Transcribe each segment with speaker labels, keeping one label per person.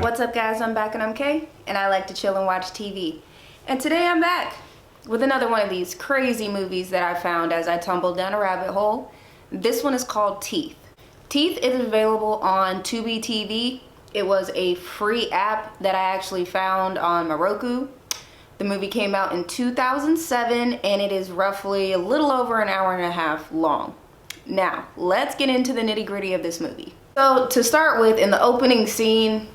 Speaker 1: What's up, guys? I'm back and I'm Kay, and I like to chill and watch TV. And today I'm back with another one of these crazy movies that I found as I tumbled down a rabbit hole. This one is called Teeth. Teeth is available on Tubi TV. It was a free app that I actually found on my Roku. The movie came out in 2007 and it is roughly a little over an hour and a half long. Now, let's get into the nitty-gritty of this movie. So to start with, in the opening scene,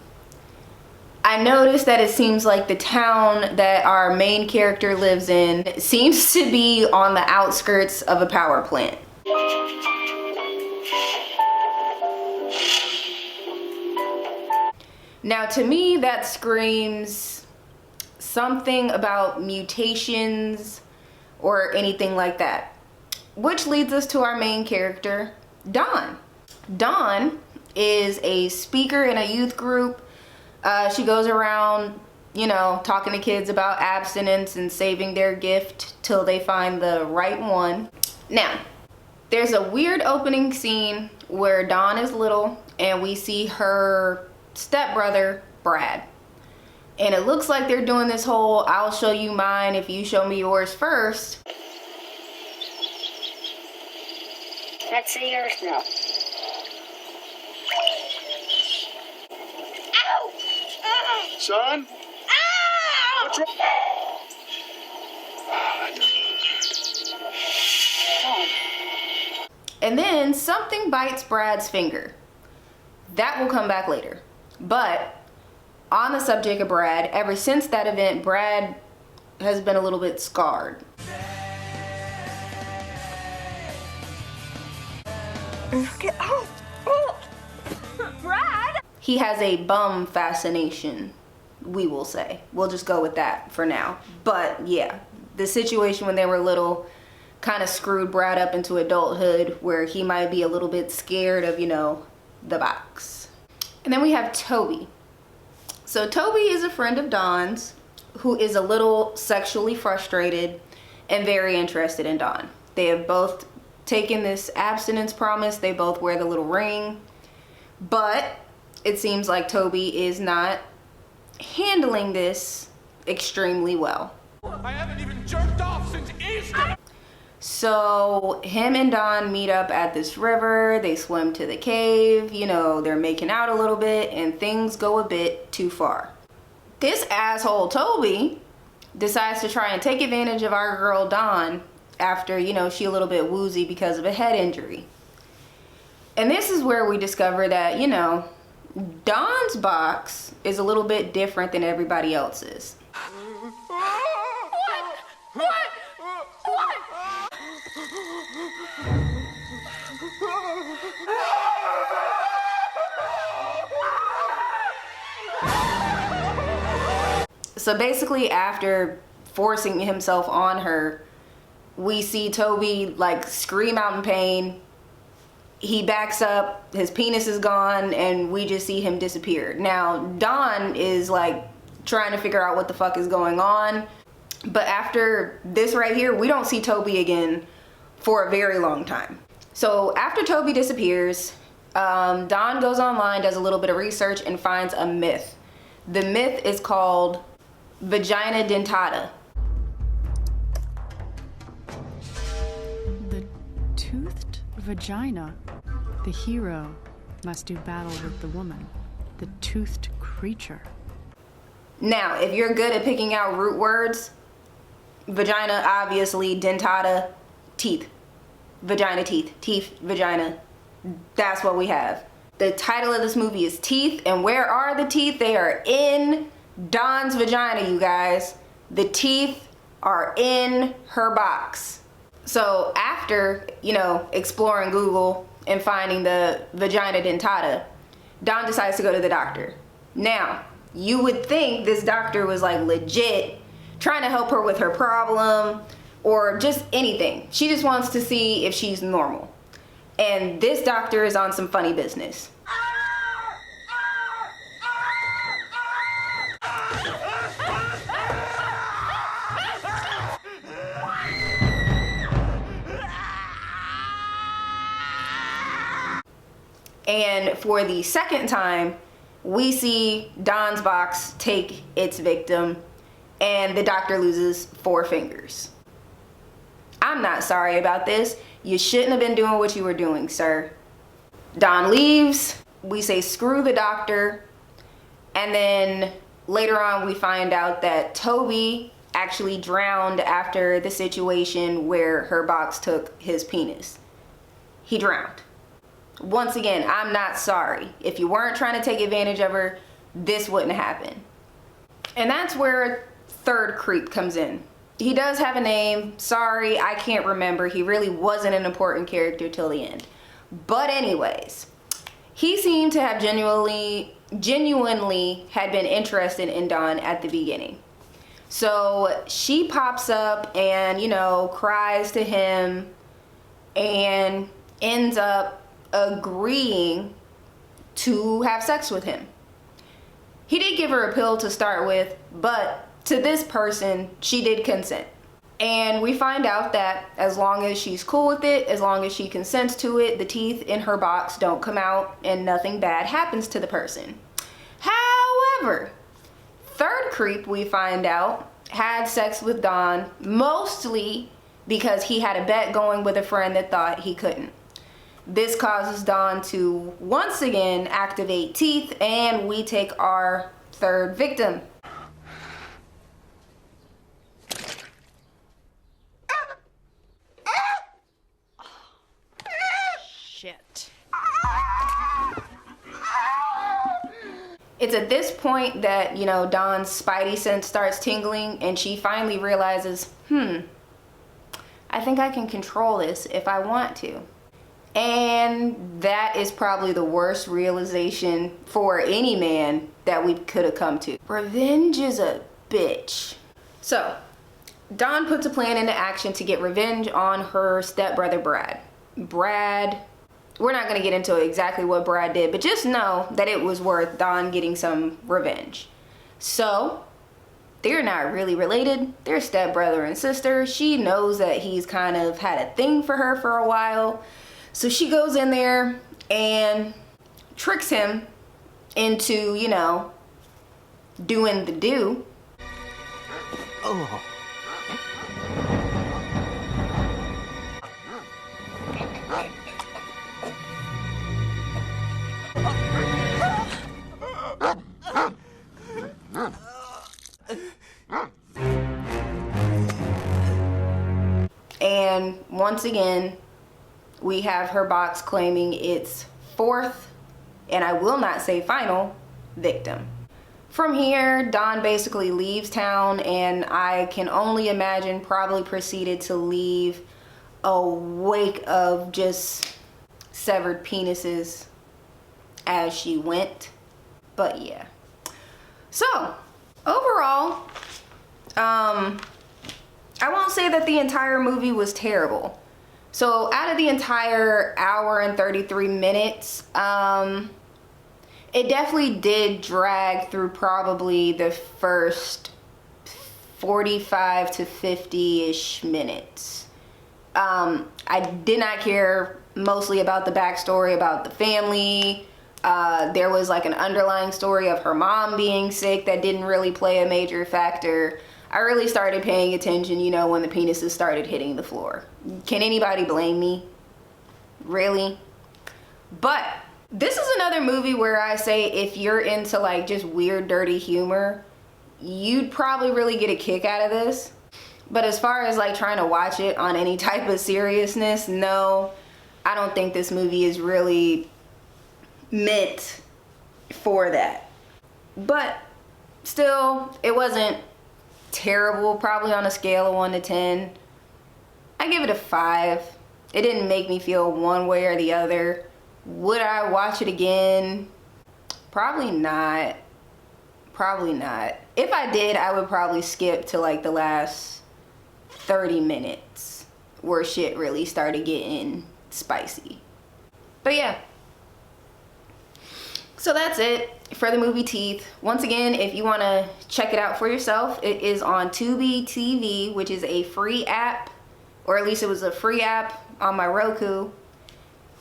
Speaker 1: I noticed that it seems like the town that our main character lives in seems to be on the outskirts of a power plant. Now, to me, that screams something about mutations or anything like that. Which leads us to our main character, Dawn. Dawn is a speaker in a youth group. She goes around, talking to kids about abstinence and saving their gift till they find the right one. Now, there's a weird opening scene where Dawn is little and we see her stepbrother, Brad. And it looks like they're doing this whole, I'll show you mine if you show me yours first.
Speaker 2: Let's see yours now. Ow!
Speaker 3: Son?
Speaker 2: Ow!
Speaker 3: What's wrong? Oh, that doesn't look good.
Speaker 1: And then something bites Brad's finger. That will come back later. But on the subject of Brad, ever since that event, Brad has been a little bit scarred.
Speaker 2: Brad!
Speaker 1: He has a bum fascination, we will say. We'll just go with that for now. But yeah, the situation when they were little kind of screwed Brad up into adulthood where he might be a little bit scared of, the box. And then we have Toby. So Toby is a friend of Dawn's who is a little sexually frustrated and very interested in Dawn. They have both taken this abstinence promise. They both wear the little ring. But it seems like Toby is not handling this extremely well.
Speaker 3: I haven't even jerked off since Easter.
Speaker 1: So him and Dawn meet up at this river. They swim to the cave. They're making out a little bit and things go a bit too far. This asshole Toby decides to try and take advantage of our girl Dawn after, she a little bit woozy because of a head injury. And this is where we discover that, Dawn's box is a little bit different than everybody else's.
Speaker 2: What?
Speaker 1: So basically, after forcing himself on her, we see Toby scream out in pain. He backs up, his penis is gone, and we just see him disappear. Now, Dawn is trying to figure out what the fuck is going on. But after this right here, we don't see Toby again for a very long time. So after Toby disappears, Dawn goes online, does a little bit of research, and finds a myth. The myth is called vagina dentata.
Speaker 4: The toothed vagina. The hero must do battle with the woman, the toothed creature.
Speaker 1: Now, if you're good at picking out root words, vagina, obviously, dentata, teeth. Vagina, teeth. Teeth, vagina. That's what we have. The title of this movie is Teeth, and where are the teeth? They are in Dawn's vagina, you guys. The teeth are in her box. So after, exploring Google and finding the vagina dentata, Dawn decides to go to the doctor. Now, you would think this doctor was legit trying to help her with her problem or just anything. She just wants to see if she's normal. And this doctor is on some funny business. And for the second time, we see Don's box take its victim, and the doctor loses 4 fingers. I'm not sorry about this. You shouldn't have been doing what you were doing, sir. Don leaves. We say screw the doctor. And then later on we find out that Toby actually drowned after the situation where her box took his penis. He drowned. Once again, I'm not sorry. If you weren't trying to take advantage of her, this wouldn't happen. And that's where third creep comes in. He does have a name. Sorry, I can't remember. He really wasn't an important character till the end. But anyways, he seemed to have genuinely had been interested in Dawn at the beginning. So she pops up and, you know, cries to him and ends up agreeing to have sex with him. He did give her a pill to start with, but to this person, she did consent. And we find out that as long as she's cool with it, as long as she consents to it, the teeth in her box don't come out and nothing bad happens to the person. However, third creep, we find out, had sex with Dawn mostly because he had a bet going with a friend that thought he couldn't. This causes Dawn to once again activate teeth, and we take our third victim.
Speaker 4: Shit.
Speaker 1: It's at this point that, you know, Dawn's spidey sense starts tingling and she finally realizes, I think I can control this if I want to. And that is probably the worst realization for any man that we could have come to. Revenge is a bitch. So, Dawn puts a plan into action to get revenge on her stepbrother Brad. We're not going to get into exactly what Brad did, but just know that it was worth Dawn getting some revenge. So, they're not really related. They're stepbrother and sister. She knows that he's kind of had a thing for her for a while. So she goes in there and tricks him into, you know, doing the do. Oh. And once again, we have her box claiming its fourth, and I will not say final, victim. From here, Dawn basically leaves town, and I can only imagine probably proceeded to leave a wake of just severed penises as she went. But yeah. So, overall, I won't say that the entire movie was terrible. So out of the entire hour and 33 minutes, it definitely did drag through probably the first 45 to 50-ish minutes. I did not care mostly about the backstory about the family. There was like an underlying story of her mom being sick that didn't really play a major factor. I really started paying attention, you know, when the penises started hitting the floor. Can anybody blame me? Really? But this is another movie where I say if you're into like just weird, dirty humor, you'd probably really get a kick out of this. But as far as like trying to watch it on any type of seriousness, no, I don't think this movie is really meant for that. But still, it wasn't terrible. Probably on a scale of 1 to 10, I give it a 5. It didn't make me feel one way or the other. Would I watch it again? Probably not. Probably not. If I did, I would probably skip to like the last 30 minutes where shit really started getting spicy. But yeah. So that's it for the movie Teeth. Once again, if you want to check it out for yourself, it is on Tubi TV, which is a free app, or at least it was a free app on my Roku.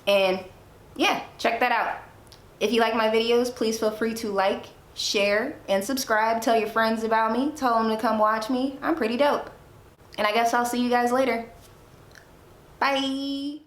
Speaker 1: And yeah, check that out. If you like my videos, please feel free to like, share, and subscribe. Tell your friends about me. Tell them to come watch me. I'm pretty dope. And I guess I'll see you guys later. Bye.